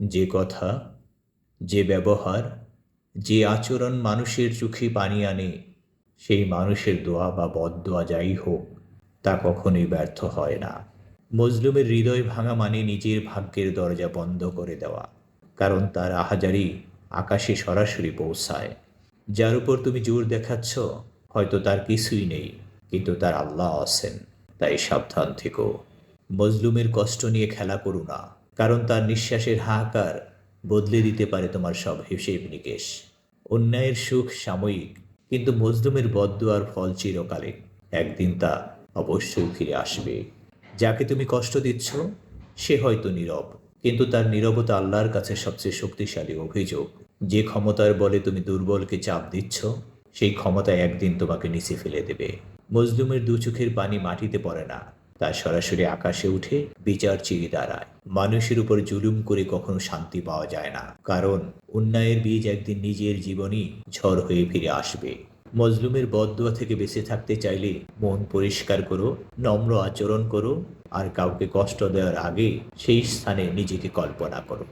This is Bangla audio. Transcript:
যে কথা, যে ব্যবহার, যে আচরণ মানুষের চোখে পানি আনে, সেই মানুষের দোয়া বা বদদোয়া যাই হোক, তা কখনোই ব্যর্থ হয় না। মজলুমের হৃদয় ভাঙা মানে নিজের ভাগ্যের দরজা বন্ধ করে দেওয়া, কারণ তার আহাজারি আকাশে সরাসরি পৌঁছায়। যার উপর তুমি জোর দেখাচ্ছ, হয়তো তার কিছুই নেই, কিন্তু তার আল্লাহ আছেন। তাই সাবধান থেকো। মজলুমের কষ্ট নিয়ে খেলা করো না, কারণ তার নিঃশ্বাসের হাহাকার বদলে দিতে পারে তোমার সব হিসেব নিকেশ। অন্যায়ের সুখ সাময়িক, কিন্তু মজলুমের বদদুয়ার ফল চিরকালীন। একদিন তা অবশ্যই ফিরে আসবে। যাকে তুমি কষ্ট দিচ্ছ, সে হয়তো নীরব, কিন্তু তার নীরবতা আল্লাহর কাছে সবচেয়ে শক্তিশালী অভিযোগ। যে ক্ষমতার বলে তুমি দুর্বলকে চাপ দিচ্ছ, সেই ক্ষমতা একদিন তোমাকে নিচে ফেলে দেবে। মজলুমের দু চোখের পানি মাটিতে পড়ে না, তা সরাসরি আকাশে উঠে বিচার চেয়ে দাঁড়ায়। মানুষের উপর জুলুম করে কখনো শান্তি পাওয়া যায় না, কারণ অন্যায়ের বীজ একদিন নিজের জীবনই ঝড় হয়ে ফিরে আসবে। মজলুমের বদদুয়া থেকে বেঁচে থাকতে চাইলে মন পরিষ্কার করো, নম্র আচরণ করো, আর কাউকে কষ্ট দেওয়ার আগে সেই স্থানে নিজেকে কল্পনা করো।